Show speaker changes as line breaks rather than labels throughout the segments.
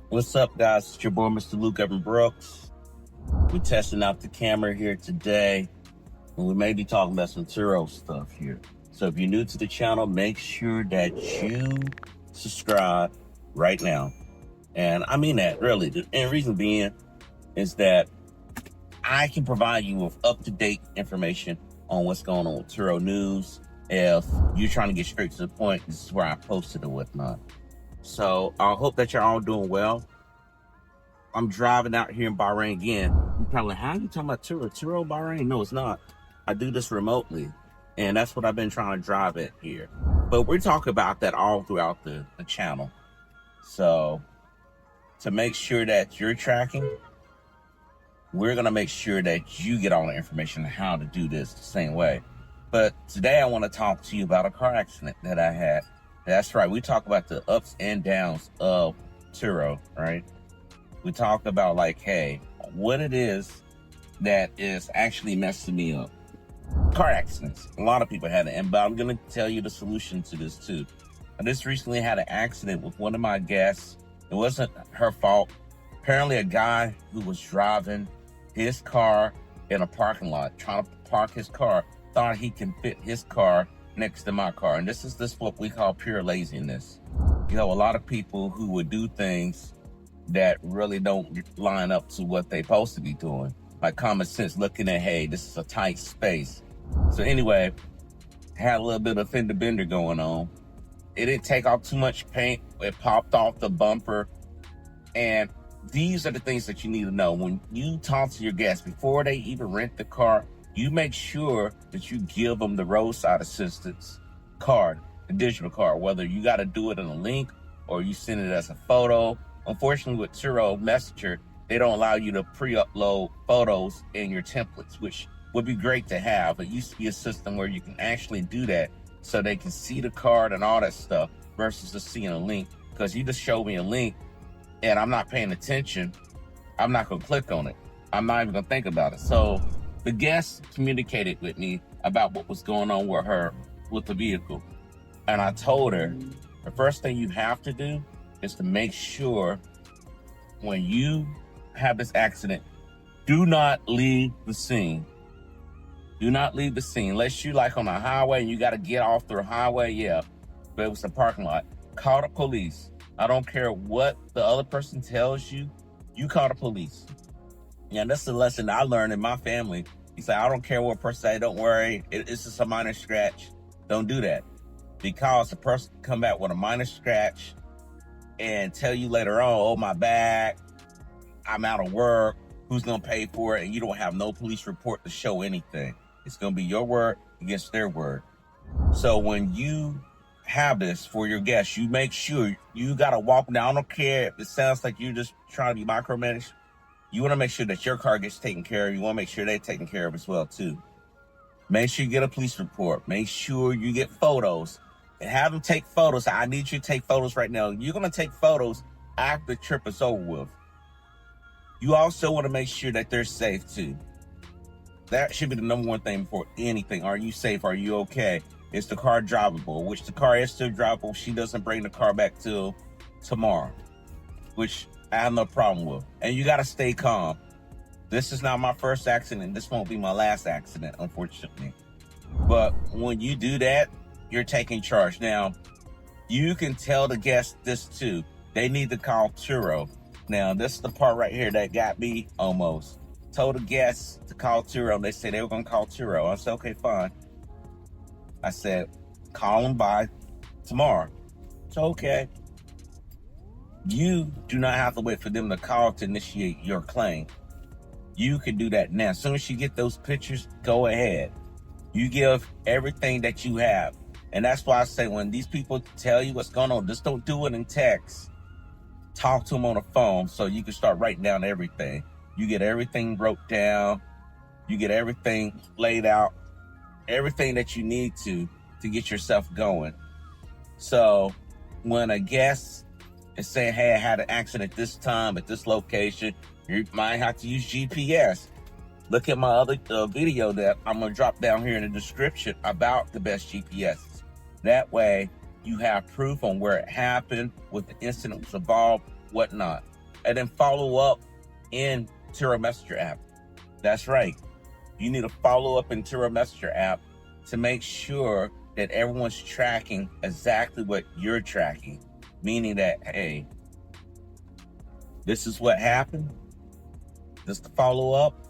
What's up, guys? It's your boy, Mr. Luke Evan Brooks. We're testing out the camera here today, and we may be talking about some Turo stuff here. So if you're new to the channel, make sure that you subscribe right now. And I mean that, really. And reason being is that I can provide you with up-to-date information on what's going on with Turo news. If you're trying to get straight to the point, this is where I posted or whatnot. So I hope that you're all doing well. I'm driving out here in Bahrain again. You're probably like, how are you talking about Turo? Turo, Bahrain? No, it's not. I do this remotely. And that's what I've been trying to drive at here. But we're talking about that all throughout the channel. So to make sure that you're tracking, we're going to make sure that you get all the information on how to do this the same way. But today I want to talk to you about a car accident that I had. That's right. We talk about the ups and downs of Turo, right? We talk about like, hey, what it is that is actually messing me up. Car accidents. A lot of people had it, but I'm going to tell you the solution to this too. I just recently had an accident with one of my guests. It wasn't her fault. Apparently a guy who was driving his car in a parking lot, trying to park his car, thought he can fit his car next to my car. And this is what we call pure laziness. You know, a lot of people who would do things that really don't line up to what they're supposed to be doing. Like common sense, looking at, hey, this is a tight space. So anyway, had a little bit of fender bender going on. It didn't take off too much paint. It popped off the bumper. And these are the things that you need to know. When you talk to your guests, before they even rent the car, you make sure that you give them the roadside assistance card, the digital card, whether you got to do it in a link or you send it as a photo. Unfortunately, with Turo Messenger, they don't allow you to pre-upload photos in your templates, which would be great to have. It used to be a system where you can actually do that so they can see the card and all that stuff versus just seeing a link. Because you just show me a link and I'm not paying attention, I'm not going to click on it. I'm not even going to think about it. So the guest communicated with me about what was going on with her, with the vehicle. And I told her, the first thing you have to do is to make sure when you have this accident, do not leave the scene. Do not leave the scene. Unless you like on a highway and you got to get off the highway, yeah, but it was a parking lot. Call the police. I don't care what the other person tells you, you call the police. Yeah, that's the lesson I learned in my family. He said, I don't care what person say, don't worry, it's just a minor scratch. Don't do that. Because the person can come back with a minor scratch and tell you later on, oh, my bad, I'm out of work, who's going to pay for it? And you don't have no police report to show anything. It's going to be your word against their word. So when you have this for your guests, you make sure you got to walk down. I don't care if it sounds like you're just trying to be micromanaged. You want to make sure that your car gets taken care of. You want to make sure they're taken care of as well, too. Make sure you get a police report. Make sure you get photos. And have them take photos. I need you to take photos right now. You're going to take photos after the trip is over with. You also want to make sure that they're safe too. That should be the number one thing before anything. Are you safe? Are you okay? Is the car drivable? Which the car is still drivable. She doesn't bring the car back till tomorrow, which I have no problem with. And you got to stay calm. This is not my first accident. This won't be my last accident, unfortunately. But when you do that, you're taking charge. Now, you can tell the guests this too. They need to call Turo. Now, this is the part right here that got me almost. Told the guests to call Turo. They said they were going to call Turo. I said, okay, fine. I said, call them by tomorrow. So, okay. You do not have to wait for them to call to initiate your claim. You can do that now. As soon as you get those pictures, go ahead. You give everything that you have. And that's why I say when these people tell you what's going on, just don't do it in text. Talk to them on the phone so you can start writing down everything. You get everything wrote down. You get everything laid out. Everything that you need to get yourself going. So when a guest is saying, hey, I had an accident this time at this location, you might have to use GPS. Look at my other video that I'm going to drop down here in the description about the best GPSs. That way, you have proof on where it happened, what the incident was involved, whatnot. and then follow up in Turo Messenger app. That's right. You need to follow up in Turo Messenger app to make sure that everyone's tracking exactly what you're tracking. Meaning that, hey, this is what happened. This to follow up,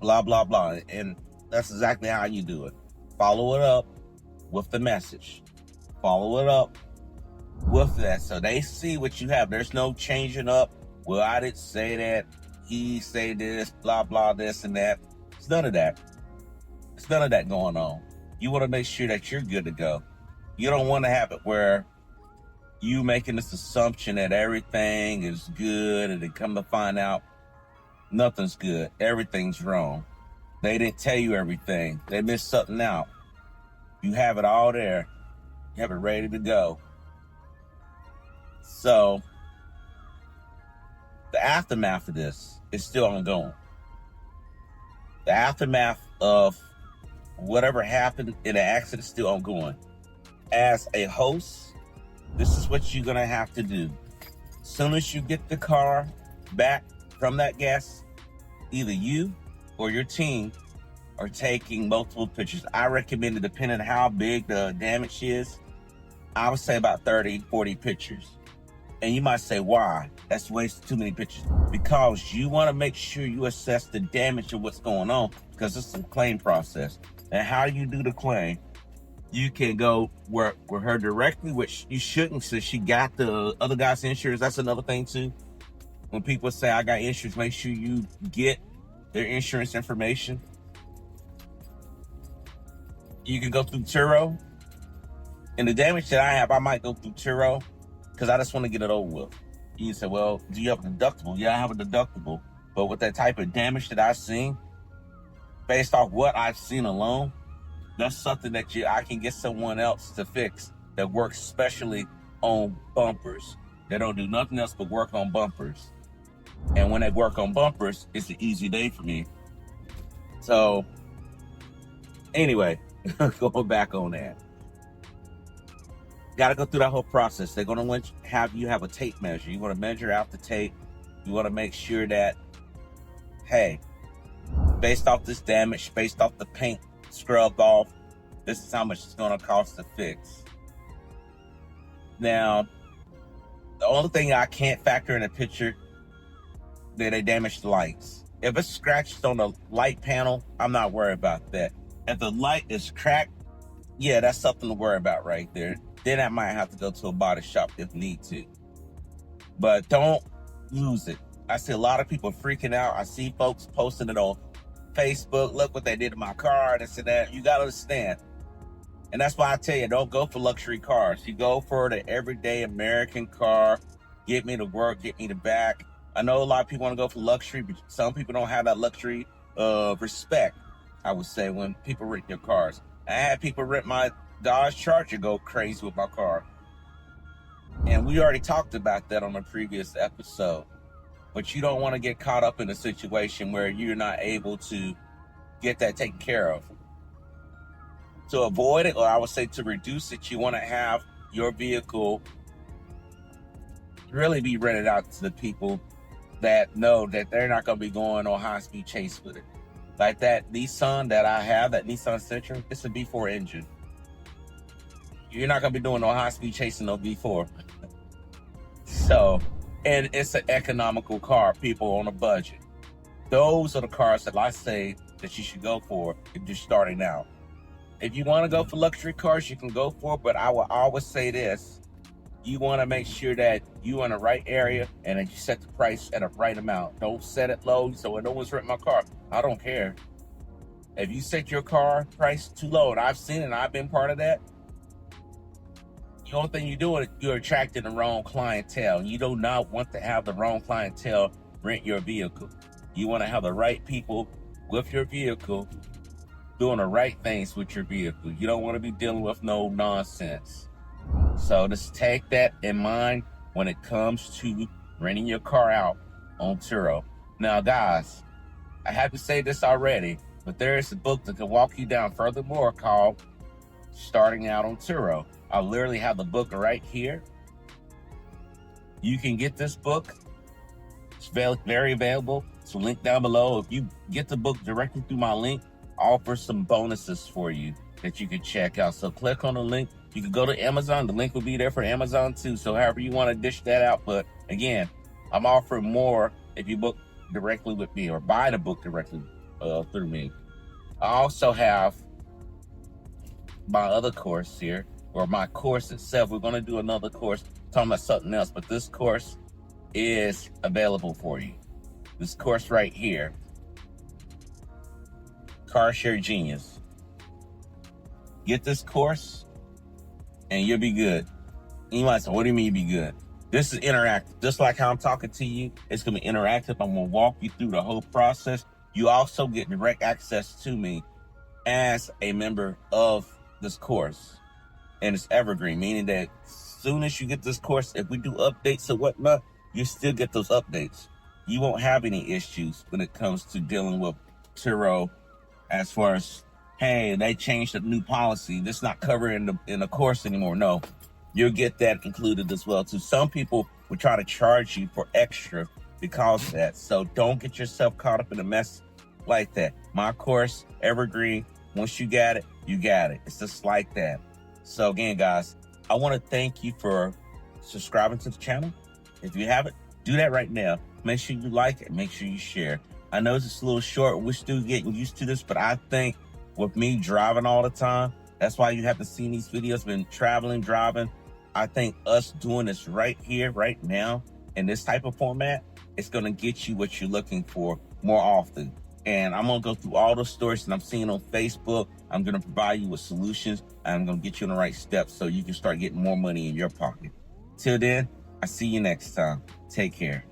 blah, blah, blah. And that's exactly how you do it. Follow it up with the message. Follow it up with that so they see what you have. There's no changing up. Well, I didn't say that. He say this, blah, blah, this and that. It's none of that. It's none of that going on. You want to make sure that you're good to go. You don't want to have it where you making this assumption that everything is good and then come to find out nothing's good. Everything's wrong. They didn't tell you everything. They missed something out. You have it all there. You have it ready to go. So the aftermath of this is still ongoing. The aftermath of whatever happened in the accident is still ongoing. As a host, this is what you're going to have to do. As soon as you get the car back from that guest, either you or your team are taking multiple pictures. I recommend it, depending on how big the damage is, I would say about 30, 40 pictures. And you might say, why? That's way too many pictures. Because you want to make sure you assess the damage of what's going on, because it's a claim process. And how you do the claim, you can go work with her directly, which you shouldn't, since she got the other guy's insurance. That's another thing too. When people say, I got insurance, make sure you get their insurance information. You can go through Turo. And the damage that I have, I might go through Turo because I just want to get it over with. You say, well, do you have a deductible? Yeah, I have a deductible. But with that type of damage that I've seen, based off what I've seen alone, that's something that I can get someone else to fix that works specially on bumpers. They don't do nothing else but work on bumpers. And when they work on bumpers, it's an easy day for me. So, anyway, going back on that. Got to go through that whole process. They're going to want to have you have a tape measure. You want to measure out the tape. You want to make sure that, hey, based off this damage, based off the paint scrubbed off, this is how much it's going to cost to fix. Now, the only thing I can't factor in a picture, that they damaged the lights. If it's scratched on the light panel, I'm not worried about that. If the light is cracked, yeah, that's something to worry about right there. Then I might have to go to a body shop if need to. But don't lose it. I see a lot of people freaking out. I see folks posting it on Facebook. Look what they did to my car, this and that. You got to understand. And that's why I tell you, don't go for luxury cars. You go for the everyday American car. Get me to work, get me to back. I know a lot of people want to go for luxury, but some people don't have that luxury respect, I would say, when people rent your cars. I had people rent my Dodge Charger, go crazy with my car. And we already talked about that on a previous episode. But you don't want to get caught up in a situation where you're not able to get that taken care of. To avoid it, or I would say to reduce it, you want to have your vehicle really be rented out to the people that know that they're not going to be going on high-speed chase with it. Like that Nissan that I have, that Nissan Sentra, it's a V4 engine. You're not going to be doing no high-speed chasing no V4. So, and it's an economical car, people on a budget. Those are the cars that I say that you should go for if you're starting out. If you want to go for luxury cars, you can go for it, but I will always say this. You want to make sure that you're in the right area and that you set the price at a right amount. Don't set it low so when no one's renting my car. I don't care. If you set your car price too low, and I've seen it and I've been part of that, the only thing you're doing, you're attracting the wrong clientele. You do not want to have the wrong clientele rent your vehicle. You want to have the right people with your vehicle doing the right things with your vehicle. You don't want to be dealing with no nonsense. So just take that in mind when it comes to renting your car out on Turo. Now, guys, I have to say this already, but there is a book that can walk you down furthermore called Starting Out on Turo. I literally have the book right here. You can get this book It's very available. So link down below. If you get the book directly through my link, I offer some bonuses for you that you can check out. So click on the link. You can go to Amazon. The link will be there for Amazon too. So however you want to dish that out. But again, I'm offering more if you book directly with me or buy the book directly through me. I also have my other course here, or my course itself. We're going to do another course talking about something else, but this course is available for you. This course right here, Car Share Genius. Get this course and you'll be good. And you might say, what do you mean be good? This is interactive. Just like how I'm talking to you, it's going to be interactive. I'm going to walk you through the whole process. You also get direct access to me as a member of this course. And it's evergreen, meaning that as soon as you get this course, if we do updates or whatnot, you still get those updates. You won't have any issues when it comes to dealing with Turo as far as, hey, they changed the new policy. This not covered in the course anymore. No, you'll get that included as well too. Some people will try to charge you for extra because of that. So don't get yourself caught up in a mess like that. My course, evergreen. Once you got it, you got it. It's just like that. So again, guys, I want to thank you for subscribing to the channel. If you haven't, do that right now. Make sure you like it. Make sure you share. I know it's just a little short. We're still getting used to this, but I think with me driving all the time, that's why you haven't seen these videos. Been traveling, driving. I think us doing this right here, right now, in this type of format, it's going to get you what you're looking for more often. And I'm going to go through all those stories that I'm seeing on Facebook. I'm going to provide you with solutions. And I'm going to get you on the right steps so you can start getting more money in your pocket. Till then, I see you next time. Take care.